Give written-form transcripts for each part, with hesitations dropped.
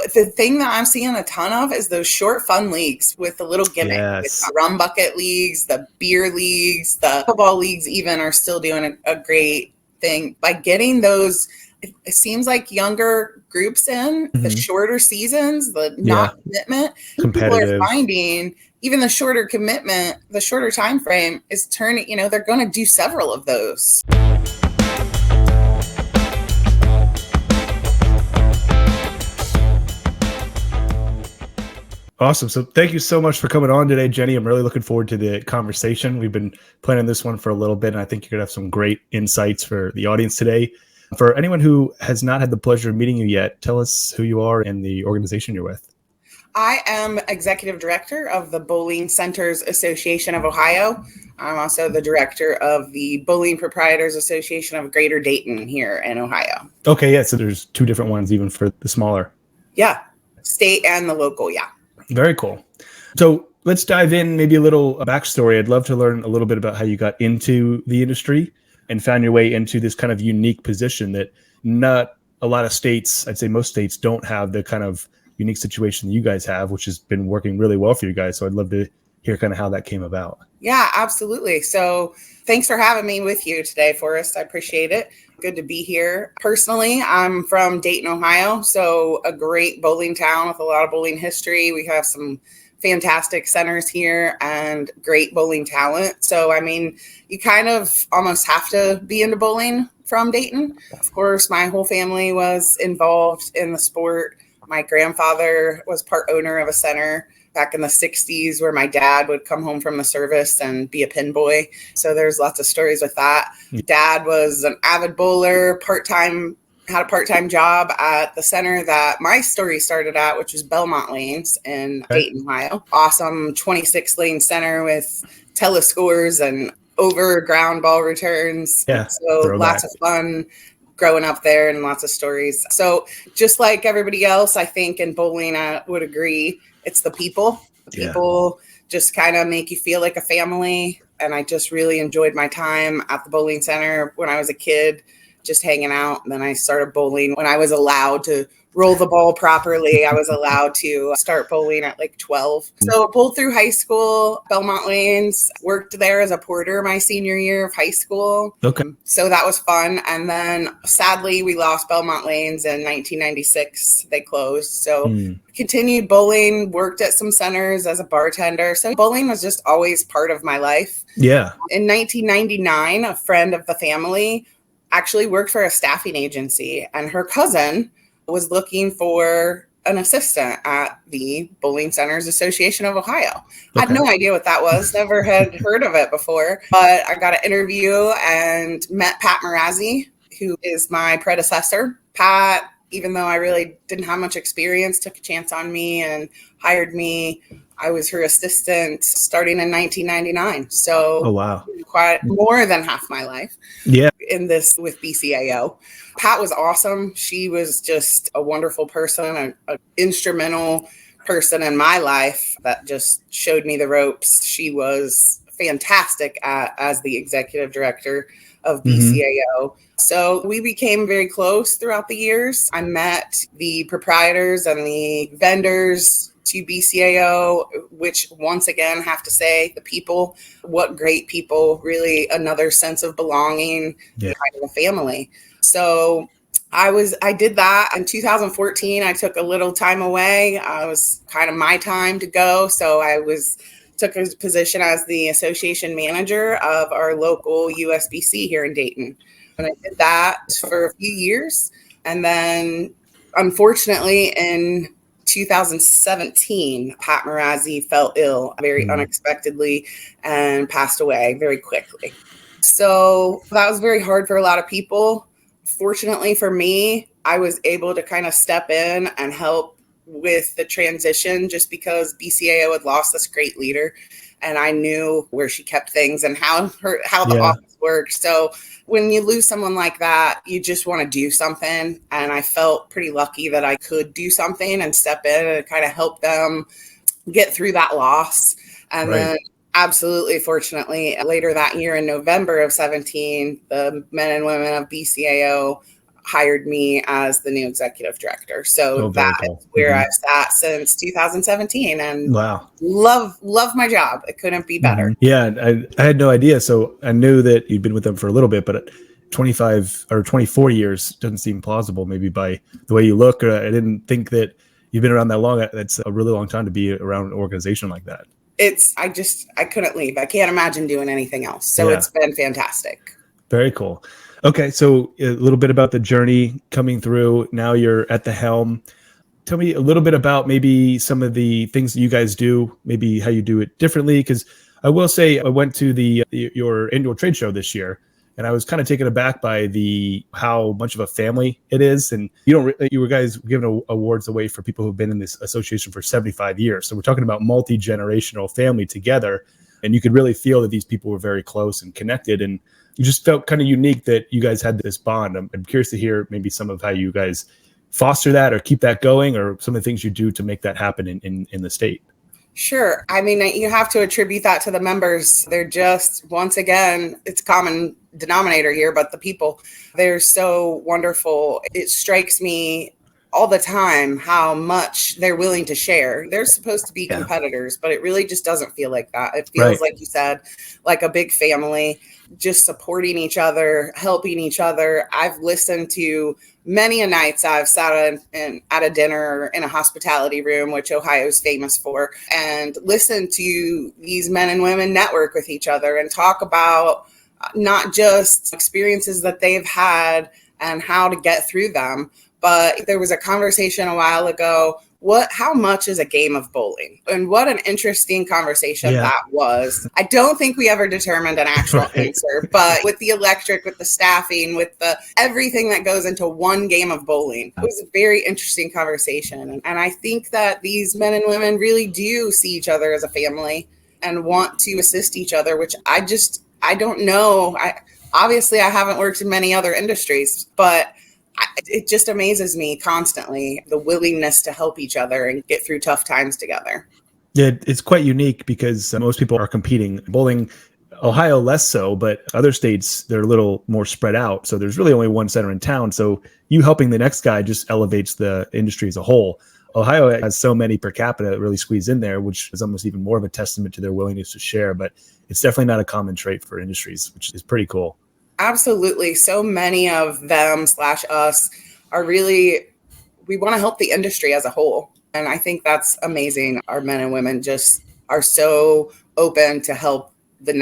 But the thing that I'm seeing a ton of is those short, fun leagues with the little gimmick. Yes. The rum bucket leagues, the beer leagues, the football leagues even are still doing a great thing. By getting those, it seems like younger groups in, the shorter seasons, the not commitment, people are finding even the shorter commitment, the shorter time frame is turning, they're going to do several of those. Awesome. So thank you so much for coming on today, Jenny. I'm really looking forward to the conversation. We've been planning this one for a little bit, and I think you're going to have some great insights for the audience today. For anyone who has not had the pleasure of meeting you yet, tell us who you are and the organization you're with. I am executive director of the Bowling Centers Association of Ohio. I'm also the director of the Bowling Proprietors Association of Greater Dayton here in Ohio. Okay, yeah. So there's two different ones even for the smaller. Yeah, state and the local, yeah. Very cool. So let's dive in, maybe a little backstory. I'd love to learn a little bit about how you got into the industry and found your way into this kind of unique position that not a lot of states, I'd say most states, don't have the kind of unique situation you guys have, which has been working really well for you guys. So I'd love to hear kind of how that came about. Yeah, absolutely. So thanks for having me with you today, Forrest. I appreciate it. Good to be here. Personally, I'm from Dayton, Ohio, so a great bowling town with a lot of bowling history. We have some fantastic centers here and great bowling talent. So, I mean, you kind of almost have to be into bowling from Dayton. Of course, my whole family was involved in the sport. My grandfather was part owner of a center back in the 60s where my dad would come home from the service and be a pin boy. So there's lots of stories with that. Dad was an avid bowler, had a part-time job at the center that my story started at, which was Belmont Lanes in Dayton, Ohio. Awesome 26-lane center with telescores and over ground ball returns. Yeah, so lots of fun growing up there and lots of stories. So just like everybody else, I think in bowling, I would agree, it's the people. The people just kind of make you feel like a family. And I just really enjoyed my time at the bowling center when I was a kid, just hanging out. And then I started bowling when I was allowed to roll the ball properly. I was allowed to start bowling at like 12. So I bowled through high school, Belmont Lanes, worked there as a porter my senior year of high school. Okay. So that was fun. And then sadly, we lost Belmont Lanes in 1996. They closed. So continued bowling, worked at some centers as a bartender. So bowling was just always part of my life. Yeah. In 1999, a friend of the family actually worked for a staffing agency, and her cousin was looking for an assistant at the Bowling Centers Association of Ohio. I had no idea what that was, never had heard of it before, but I got an interview and met Pat Marazzi, who is my predecessor. Pat, even though I really didn't have much experience, took a chance on me and hired me. I was her assistant starting in 1999. So quite more than half my life in this with BCAO. Pat was awesome. She was just a wonderful person, an instrumental person in my life that just showed me the ropes. She was fantastic as the executive director of BCAO. So we became very close throughout the years. I met the proprietors and the vendors to BCAO, which once again have to say the people, what great people, really another sense of belonging, kind of a family. So I did that in 2014. I took a little time away. I was kind of my time to go. So took a position as the association manager of our local USBC here in Dayton. And I did that for a few years. And then unfortunately in 2017, Pat Marazzi fell ill very unexpectedly and passed away very quickly. So that was very hard for a lot of people. Fortunately for me, I was able to kind of step in and help with the transition just because BCAO had lost this great leader and I knew where she kept things and how the office worked. So when you lose someone like that, you just want to do something. And I felt pretty lucky that I could do something and step in and kind of help them get through that loss. And then absolutely, fortunately, later that year in November of 17, the men and women of BCAO hired me as the new executive director. So very that cool. is where I've sat since 2017, and wow. love my job. It couldn't be better. Yeah, I had no idea. So I knew that you'd been with them for a little bit, but 25 or 24 years doesn't seem plausible, maybe by the way you look. I didn't think that you've been around that long. That's a really long time to be around an organization like that. I couldn't leave. I can't imagine doing anything else. So It's been fantastic. Very cool. Okay, so a little bit about the journey coming through. Now you're at the helm. Tell me a little bit about maybe some of the things that you guys do, maybe how you do it differently. Because I will say I went to your annual trade show this year, and I was kind of taken aback by how much of a family it is. And you were guys giving awards away for people who've been in this association for 75 years. So we're talking about multi-generational family together, and you could really feel that these people were very close and connected. And you just felt kind of unique that you guys had this bond. I'm curious to hear maybe some of how you guys foster that or keep that going, or some of the things you do to make that happen in the state. Sure. I mean, you have to attribute that to the members. They're just, once again, it's a common denominator here, but the people, they're so wonderful. It strikes me all the time how much they're willing to share. They're supposed to be competitors, but it really just doesn't feel like that. It feels, like you said, like a big family, just supporting each other, helping each other. I've listened to many a nights I've sat at a dinner in a hospitality room, which Ohio is famous for, and listened to these men and women network with each other and talk about not just experiences that they've had and how to get through them. But there was a conversation a while ago, how much is a game of bowling? And what an interesting conversation that was. I don't think we ever determined an actual answer, but with the electric, with the staffing, with the everything that goes into one game of bowling, it was a very interesting conversation. And I think that these men and women really do see each other as a family and want to assist each other, which I don't know. Obviously, I haven't worked in many other industries, but it just amazes me constantly, the willingness to help each other and get through tough times together. Yeah, it's quite unique because most people are competing. Bowling, Ohio less so, but other states, they're a little more spread out. So there's really only one center in town. So you helping the next guy just elevates the industry as a whole. Ohio has so many per capita that really squeeze in there, which is almost even more of a testament to their willingness to share. But it's definitely not a common trait for industries, which is pretty cool. Absolutely. So many of them / us are really, we want to help the industry as a whole. And I think that's amazing. Our men and women just are so open to help the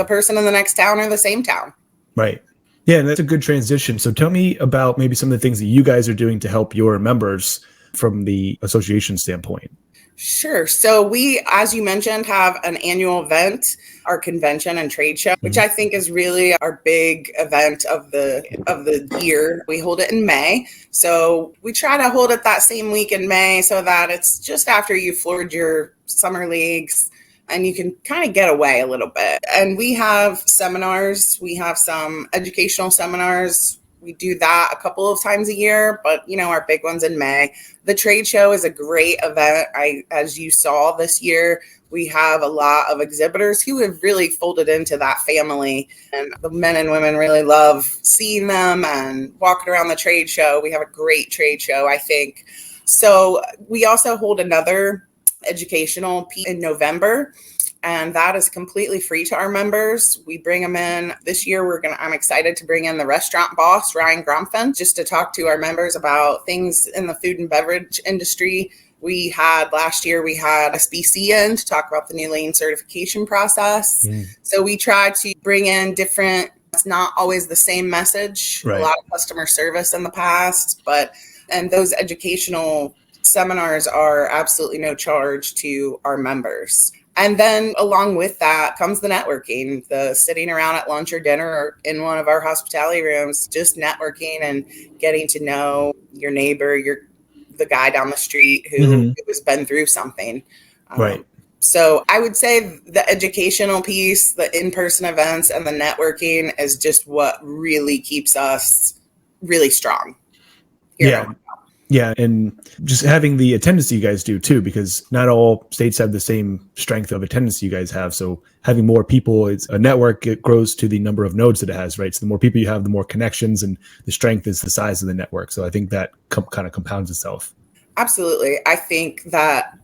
person in the next town or the same town. Right. Yeah, and that's a good transition. So tell me about maybe some of the things that you guys are doing to help your members from the association standpoint. Sure. So we, as you mentioned, have an annual event, our convention and trade show, which I think is really our big event of the year. We hold it in May. So we try to hold it that same week in May so that it's just after you floored your summer leagues and you can kind of get away a little bit. And we have seminars. We have some educational seminars. We do that a couple of times a year, but our big one's in May. The trade show is a great event. As you saw this year, we have a lot of exhibitors who have really folded into that family, and the men and women really love seeing them and walking around the trade show. We have a great trade show, I think. So we also hold another educational piece in November, and that is completely free to our members. We bring them in this year. I'm excited to bring in the restaurant boss, Ryan Gromfin, just to talk to our members about things in the food and beverage industry. Last year, we had SBC in to talk about the new lane certification process. So we try to bring in it's not always the same message, a lot of customer service in the past, and those educational seminars are absolutely no charge to our members. And then along with that comes the networking, the sitting around at lunch or dinner or in one of our hospitality rooms, just networking and getting to know your neighbor, the guy down the street who has been through something. So I would say the educational piece, the in-person events, and the networking is just what really keeps us really strong. Yeah, and just having the attendance you guys do too, because not all states have the same strength of attendance you guys have. So having more people, it's a network, it grows to the number of nodes that it has, right? So the more people you have, the more connections, and the strength is the size of the network. So I think that kind of compounds itself. Absolutely. I think that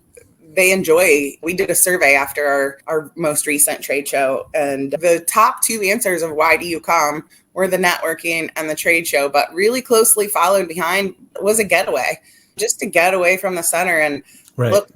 we did a survey after our most recent trade show, and the top two answers of why do you come were the networking and the trade show, but really closely followed behind was a getaway, just to get away from the center. And look,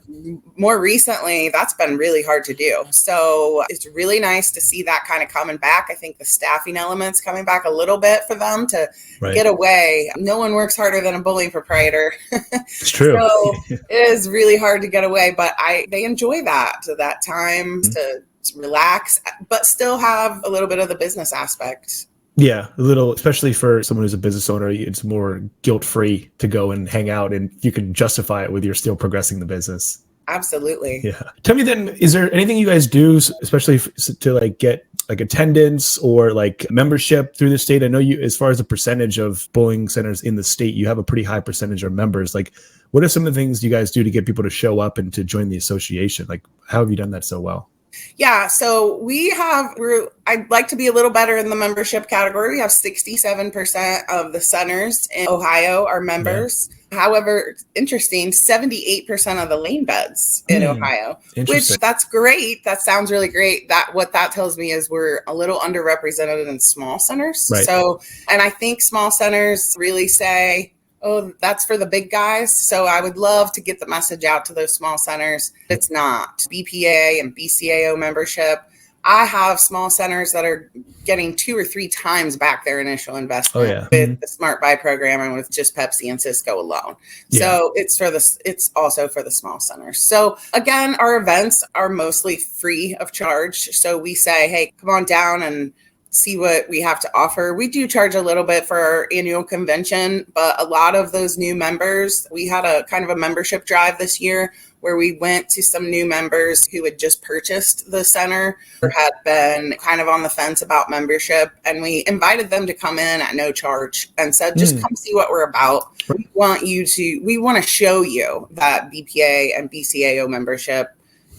more recently, that's been really hard to do. So it's really nice to see that kind of coming back. I think the staffing elements coming back a little bit for them to get away. No one works harder than a bowling proprietor. It's true. So it is really hard to get away, but they enjoy that time to relax, but still have a little bit of the business aspect. Yeah, a little, especially for someone who's a business owner, it's more guilt-free to go and hang out, and you can justify it with you're still progressing the business. Absolutely. Yeah. Tell me then, is there anything you guys do, especially to like get like attendance or like membership through the state? I know you, as far as the percentage of bowling centers in the state, you have a pretty high percentage of members. Like, what are some of the things you guys do to get people to show up and to join the association? Like, how have you done that so well? Yeah, so I'd like to be a little better in the membership category. We have 67% of the centers in Ohio are members. Yeah. However, interesting, 78% of the lane beds in Ohio, which that's great. That sounds really great. What that tells me is we're a little underrepresented in small centers. Right. So, and I think small centers really say, oh, that's for the big guys. So I would love to get the message out to those small centers. It's not BPA and BCAO membership. I have small centers that are getting 2 or 3 times back their initial investment with the Smart Buy program and with just Pepsi and Cisco alone. Yeah. So it's also for the small centers. So again, our events are mostly free of charge. So we say, hey, come on down and see what we have to offer. We do charge a little bit for our annual convention, but a lot of those new members, we had a kind of a membership drive this year where we went to some new members who had just purchased the center or had been kind of on the fence about membership. And we invited them to come in at no charge and said, just come see what we're about. We want to show you that BPA and BCAO membership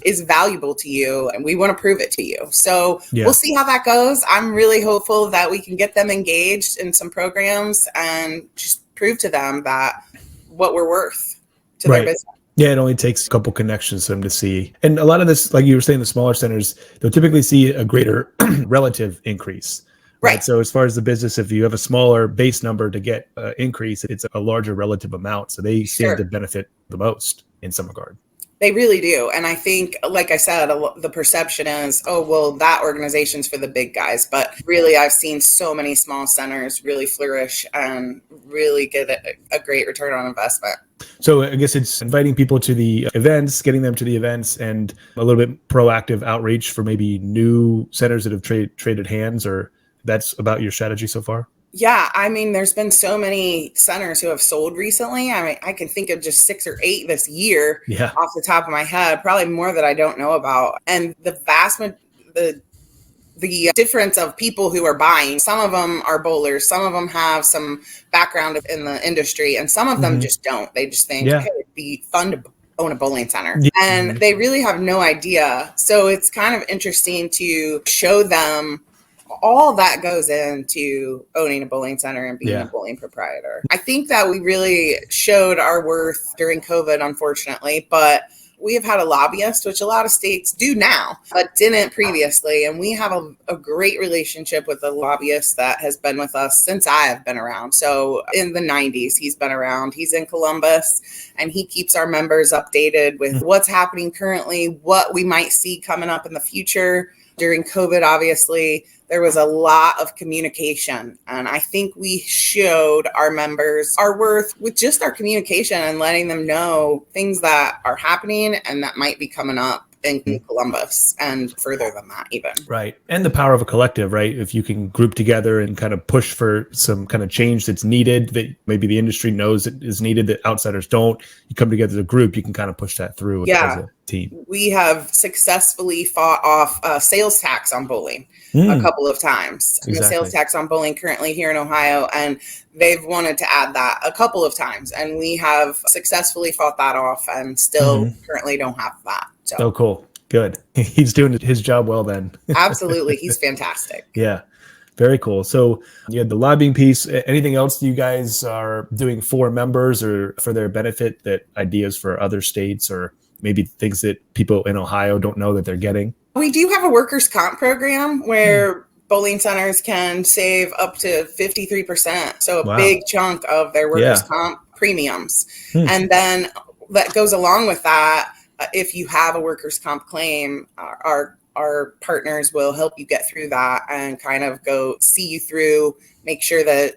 is valuable to you, and we want to prove it to you. So we'll see how that goes. I'm really hopeful that we can get them engaged in some programs and just prove to them that what we're worth to their business. Yeah, it only takes a couple connections for them to see. And a lot of this, like you were saying, the smaller centers, they'll typically see a greater relative increase. Right. So as far as the business, if you have a smaller base number to get increase, it's a larger relative amount. So they stand to benefit the most in some regard. They really do. And I think, like I said, the perception is, oh, well, that organization's for the big guys. But really, I've seen so many small centers really flourish and really get a great return on investment. So I guess it's inviting people to the events, getting them to the events, and a little bit proactive outreach for maybe new centers that have traded hands, or that's about your strategy so far? Yeah, I mean, there's been so many centers who have sold recently. I mean, I can think of just 6 or 8 this year off the top of my head, probably more that I don't know about. And the difference of people who are buying, some of them are bowlers, some of them have some background in the industry, and some of them just don't. They just think, hey, it'd be fun to own a bowling center. And they really have no idea. So it's kind of interesting to show them all that goes into owning a bowling center and being a bowling proprietor. I think that we really showed our worth during COVID, unfortunately, but we have had a lobbyist, which a lot of states do now, but didn't previously. And we have a great relationship with a lobbyist that has been with us since I have been around. So in the 90s, he's been around. He's in Columbus, and he keeps our members updated with what's happening currently, what we might see coming up in the future. During COVID, obviously, there was a lot of communication. And I think we showed our members our worth with just our communication and letting them know things that are happening and that might be coming up in Columbus and further than that even. Right. And the power of a collective, right? If you can group together and kind of push for some kind of change that's needed, that maybe the industry knows it is needed, that outsiders don't, you come together as a group, you can kind of push that through. Yeah. team? We have successfully fought off sales tax on bowling a couple of times. And the sales tax on bowling currently here in Ohio, and they've wanted to add that a couple of times. And we have successfully fought that off and still currently don't have that. So. Oh, cool. Good. He's doing his job well then. Absolutely. He's fantastic. Yeah. Very cool. So you had the lobbying piece. Anything else you guys are doing for members or for their benefit, that ideas for other states or maybe things that people in Ohio don't know that they're getting? We do have a workers' comp program where bowling centers can save up to 53%. So a big chunk of their workers' comp premiums. And then that goes along with that. If you have a workers' comp claim, our partners will help you get through that and kind of go see you through, make sure that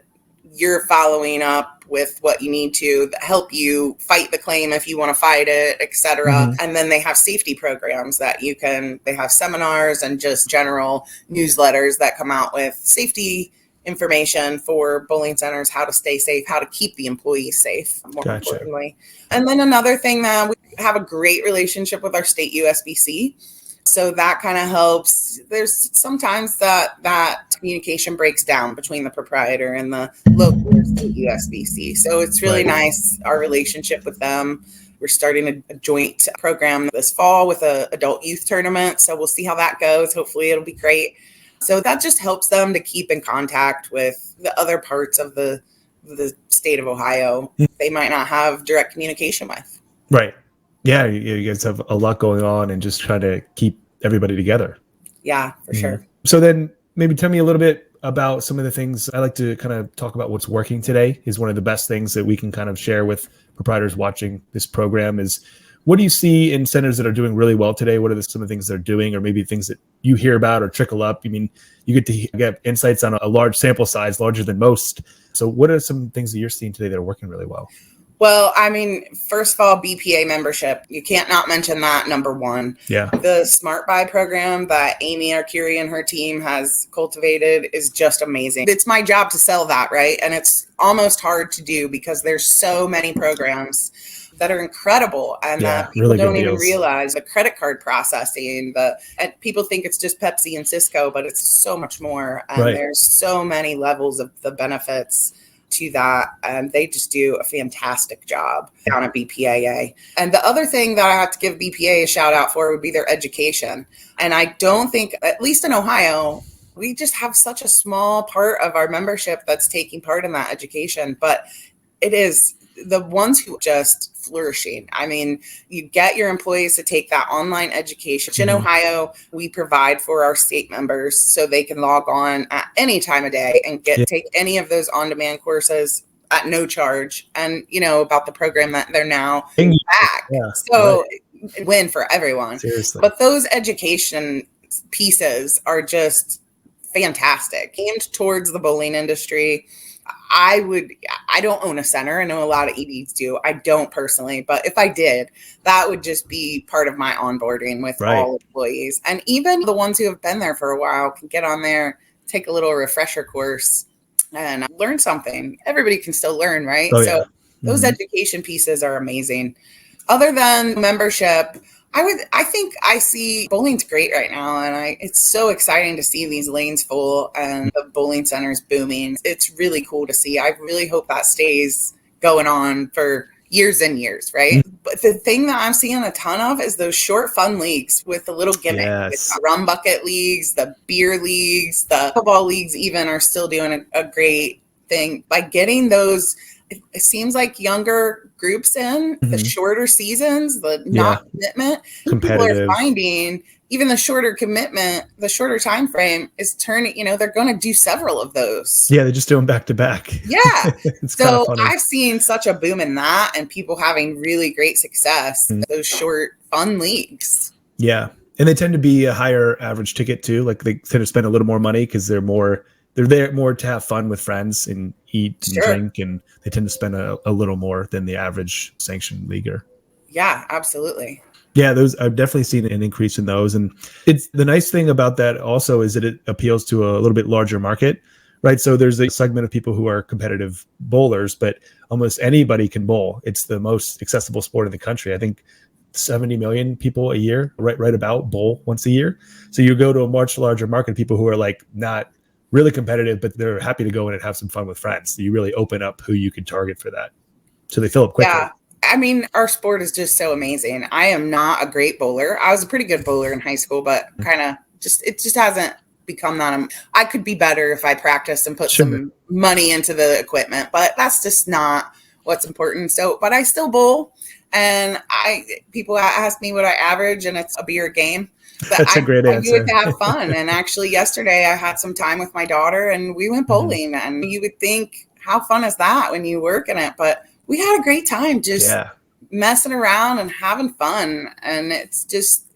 you're following up with what you need to help you fight the claim if you want to fight it, etc. And then they have safety programs that they have seminars and just general newsletters that come out with safety information for bowling centers, how to stay safe, how to keep the employees safe, more importantly. And then another thing, that we have a great relationship with our state USBC. So that kind of helps. There's sometimes that communication breaks down between the proprietor and the local state USBC. So it's really nice, our relationship with them. We're starting a joint program this fall with an adult youth tournament. So we'll see how that goes. Hopefully it'll be great. So that just helps them to keep in contact with the other parts of the state of Ohio they might not have direct communication with. Right. Yeah, you guys have a lot going on and just trying to keep everybody together. Yeah, for sure. So then maybe tell me a little bit about some of the things. I like to kind of talk about what's working today. Is one of the best things that we can kind of share with proprietors watching this program is, what do you see in centers that are doing really well today? What are some of the things they're doing, or maybe things that you hear about or trickle up? I mean, you get to get insights on a large sample size, larger than most. So what are some things that you're seeing today that are working really well? Well, I mean, first of all, BPA membership. You can't not mention that, number one. Yeah. The Smart Buy program that Amy Arcuri and her team has cultivated is just amazing. It's my job to sell that, right? And it's almost hard to do because there's so many programs that are incredible and that people don't even realize. The credit card processing, and people think it's just Pepsi and Cisco, but it's so much more. And there's so many levels of the benefits to that, and they just do a fantastic job down at BPAA. And the other thing that I have to give BPA a shout out for would be their education. And I don't think, at least in Ohio, we just have such a small part of our membership that's taking part in that education, but it is the ones who just flourishing. I mean, you get your employees to take that online education. In Ohio, we provide for our state members so they can log on at any time of day and take any of those on-demand courses at no charge. And, about the program that they're now back. Yeah, so win for everyone. Seriously. But those education pieces are just fantastic. Aimed towards the bowling industry. I don't own a center. I know a lot of EDs do. I don't personally, but if I did, that would just be part of my onboarding with all employees. And even the ones who have been there for a while can get on there, take a little refresher course and learn something. Everybody can still learn, right? So those education pieces are amazing. Other than membership, I think I see bowling's great right now, and it's so exciting to see these lanes full and the bowling centers booming. It's really cool to see. I really hope that stays going on for years and years, right? But the thing that I'm seeing a ton of is those short fun leagues with the little gimmick. With the rum bucket leagues, the beer leagues, the football leagues even are still doing a great thing by getting those. It seems like younger groups in the shorter seasons, the not commitment. People are finding even the shorter commitment, the shorter time frame is turning. They're going to do several of those. Yeah, they just do them back to back. Yeah, so I've seen such a boom in that, and people having really great success. Those short fun leagues. Yeah, and they tend to be a higher average ticket too. Like they tend to spend a little more money because they're there more to have fun with friends and eat and drink, and they tend to spend a little more than the average sanctioned leaguer. Yeah, absolutely. Yeah, I've definitely seen an increase in those. And it's the nice thing about that also is that it appeals to a little bit larger market, right? So there's a segment of people who are competitive bowlers, but almost anybody can bowl. It's the most accessible sport in the country. I think 70 million people a year, right about bowl once a year. So you go to a much larger market of people who are like not really competitive, but they're happy to go in and have some fun with friends. So you really open up who you can target for that. So they fill up quickly. Yeah. I mean, our sport is just so amazing. I am not a great bowler. I was a pretty good bowler in high school, but it just hasn't become that. I could be better if I practiced and put some money into the equipment, but that's just not what's important. So, but I still bowl, and people ask me what I average, and it's a beer game. But That's a great answer. I do it to have fun. And actually yesterday I had some time with my daughter and we went bowling, and you would think, how fun is that when you work in it? But we had a great time just messing around and having fun. And it's just,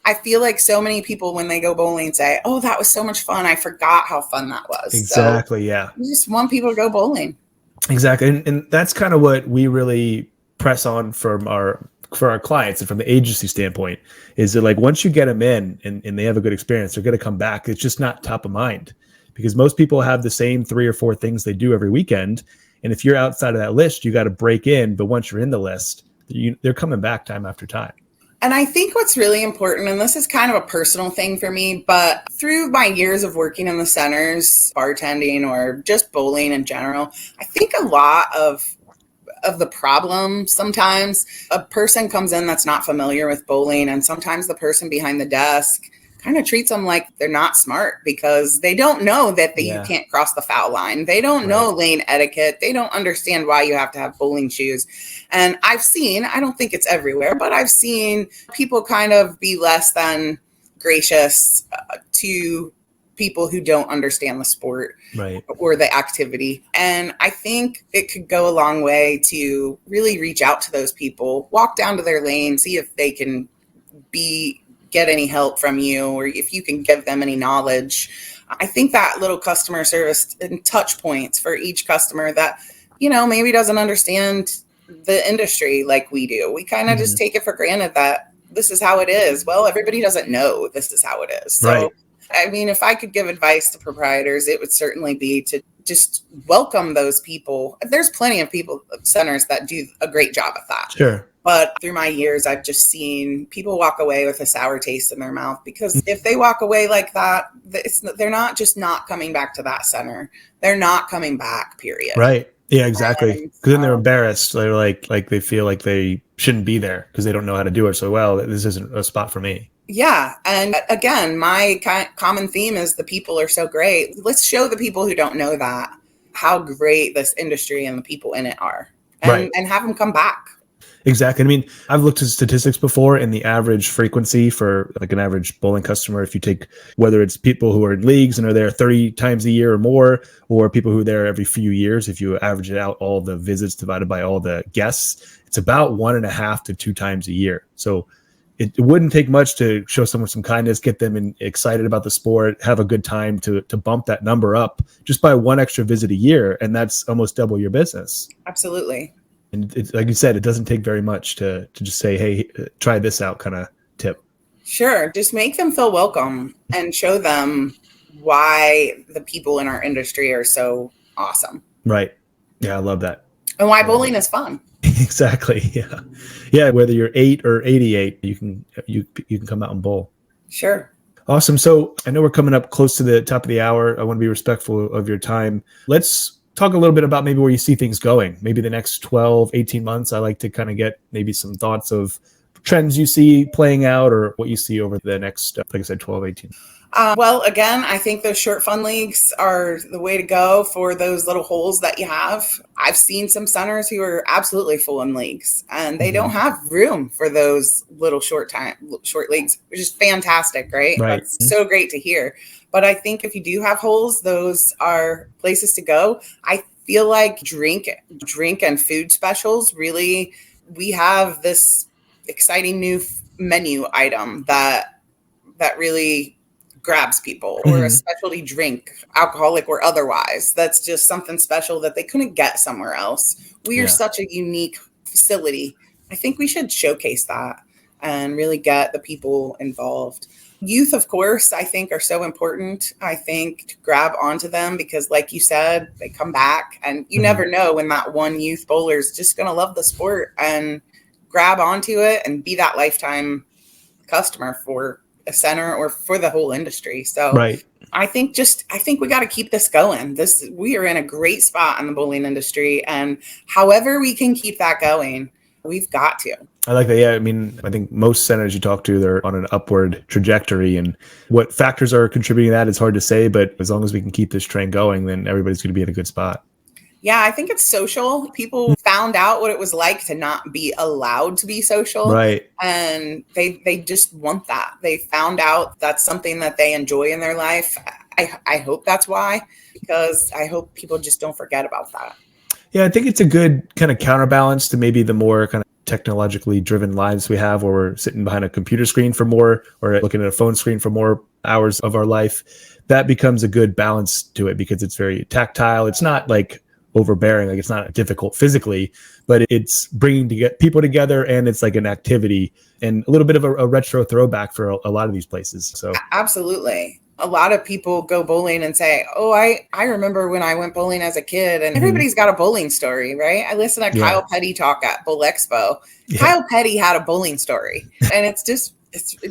I feel like so many people when they go bowling say, oh, that was so much fun. I forgot how fun that was. Exactly. So we just want people to go bowling. Exactly. And that's kind of what we really press on for our clients and from the agency standpoint, is that like once you get them in and they have a good experience, they're going to come back. It's just not top of mind because most people have the same 3 or 4 things they do every weekend. And if you're outside of that list, you got to break in. But once you're in the list, they're coming back time after time. And I think what's really important, and this is kind of a personal thing for me, but through my years of working in the centers, bartending, or just bowling in general, I think a lot of the problem, sometimes a person comes in that's not familiar with bowling, and sometimes the person behind the desk kind of treats them like they're not smart because they don't know that you can't cross the foul line. They don't know lane etiquette. They don't understand why you have to have bowling shoes. And I've seen, I don't think it's everywhere, but I've seen people kind of be less than gracious to people who don't understand the sport or the activity. And I think it could go a long way to really reach out to those people, walk down to their lane, see if they can get any help from you, or if you can give them any knowledge. I think that little customer service and touch points for each customer that, maybe doesn't understand the industry like we do. We kind of just take it for granted that this is how it is. Well, everybody doesn't know this is how it is. So, I mean, if I could give advice to proprietors, it would certainly be to just welcome those people. There's plenty of centers that do a great job at that. Sure. But through my years, I've just seen people walk away with a sour taste in their mouth, because if they walk away like that, they're not just not coming back to that center. They're not coming back, period. Right. Yeah, exactly. Because then they're embarrassed. They're like they feel like they shouldn't be there because they don't know how to do it so well. This isn't a spot for me. Yeah. And again, my common theme is the people are so great. Let's show the people who don't know that how great this industry and the people in it are, and have them come back. Exactly. I mean, I've looked at statistics before, and the average frequency for like an average bowling customer, if you take whether it's people who are in leagues and are there 30 times a year or more, or people who are there every few years, if you average it out, all the visits divided by all the guests, it's about 1.5 to 2 times a year. So it wouldn't take much to show someone some kindness, get them excited about the sport, have a good time to bump that number up just by 1 extra visit a year. And that's almost double your business. Absolutely. And it's, like you said, it doesn't take very much to just say, hey, try this out kind of tip. Sure. Just make them feel welcome and show them why the people in our industry are so awesome. Right. Yeah, I love that. And why bowling is fun. Exactly. Yeah. Yeah. Whether you're 8 or 88, you can come out and bowl. Sure. Awesome. So I know we're coming up close to the top of the hour. I want to be respectful of your time. Let's talk a little bit about maybe where you see things going, maybe the next 12, 18 months. I like to kind of get maybe some thoughts of trends you see playing out or what you see over the next, like I said, 12, 18. Well, again, I think those short fun leagues are the way to go for those little holes that you have. I've seen some centers who are absolutely full in leagues, and they don't have room for those little short leagues, which is fantastic, right? That's so great to hear. But I think if you do have holes, those are places to go. I feel like drink and food specials, really, we have this exciting new menu item that really grabs people, or a specialty drink, alcoholic or otherwise. That's just something special that they couldn't get somewhere else. We are such a unique facility. I think we should showcase that and really get the people involved. Youth, of course, I think are so important. I think to grab onto them because, like you said, they come back, and you never know when that one youth bowler is just going to love the sport and grab onto it and be that lifetime customer for a center or for the whole industry. So right. I think we got to keep this going. We are in a great spot in the bowling industry, and however we can keep that going, we've got to. I like that. Yeah. I mean, I think most centers you talk to, they're on an upward trajectory, and what factors are contributing to that is hard to say, but as long as we can keep this train going, then everybody's going to be in a good spot. Yeah, I think it's social. People found out what it was like to not be allowed to be social. Right. And they just want that. They found out that's something that they enjoy in their life. I hope that's why, because I hope people just don't forget about that. Yeah, I think it's a good kind of counterbalance to maybe the more kind of technologically driven lives we have, where we're sitting behind a computer screen for more, or looking at a phone screen for more hours of our life. That becomes a good balance to it because it's very tactile. It's not like overbearing, like it's not difficult physically, but it's bringing people together, and it's like an activity and a little bit of a retro throwback for a lot of these places. So absolutely. A lot of people go bowling and say, oh, I remember when I went bowling as a kid, and everybody's got a bowling story, right? I listened to Kyle Petty talk at Bowl Expo. Yeah. Kyle Petty had a bowling story, and it's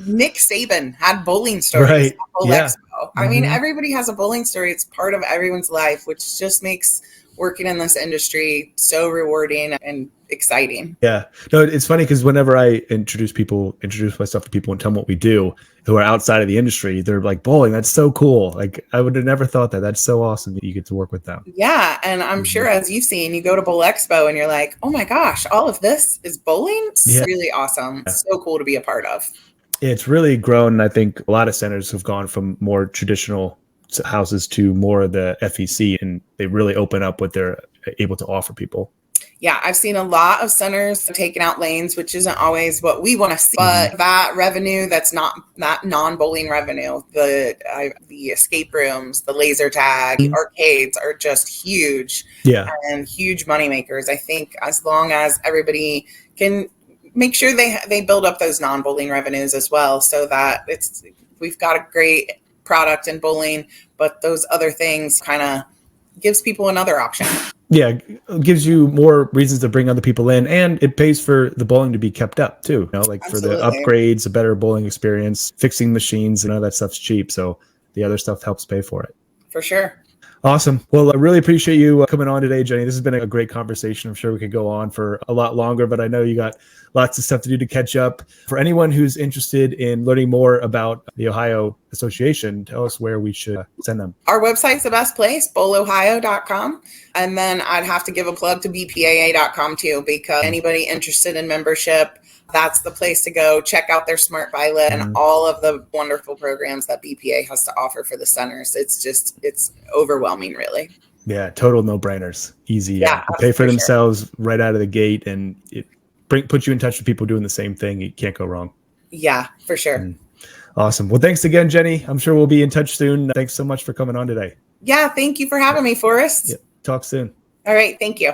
Nick Saban had bowling stories at Bowl Expo. I mean, everybody has a bowling story. It's part of everyone's life, which just makes working in this industry so rewarding and exciting. Yeah. No, it's funny because whenever I introduce myself to people and tell them what we do who are outside of the industry, they're like, bowling, that's so cool. Like, I would have never thought that. That's so awesome that you get to work with them. Yeah. And I'm sure, as you've seen, you go to Bowl Expo and you're like, oh my gosh, all of this is bowling? It's really awesome. Yeah. So cool to be a part of. It's really grown. I think a lot of centers have gone from more traditional houses to more of the FEC, and they really open up what they're able to offer people. Yeah, I've seen a lot of centers taking out lanes, which isn't always what we want to see. But that revenue, that's not that non-bowling revenue, the escape rooms, the laser tag, arcades are just huge. Yeah, and huge money makers. I think as long as everybody can make sure they build up those non-bowling revenues as well, so that we've got a great product in bowling, but those other things kind of gives people another option. Yeah, it gives you more reasons to bring other people in, and it pays for the bowling to be kept up too. You know, like Absolutely. For the upgrades, a better bowling experience, fixing machines, and all that stuff's cheap. So the other stuff helps pay for it. For sure. Awesome. Well, I really appreciate you coming on today, Jenny. This has been a great conversation. I'm sure we could go on for a lot longer, but I know you got lots of stuff to do to catch up. For anyone who's interested in learning more about the Ohio Association, tell us where we should send them. Our website's the best place, bowlohio.com. And then I'd have to give a plug to BCAO.com too, because anybody interested in membership, that's the place to go. Check out their Smart Buy List and all of the wonderful programs that BPA has to offer for the centers. It's overwhelming, really. Yeah, total no-brainers. Easy. Yeah, pay for themselves right out of the gate, and it puts you in touch with people doing the same thing. You can't go wrong. Yeah, for sure. Awesome. Well, thanks again, Jenny. I'm sure we'll be in touch soon. Thanks so much for coming on today. Yeah, thank you for having me, Forrest. Yeah, talk soon. All right, thank you.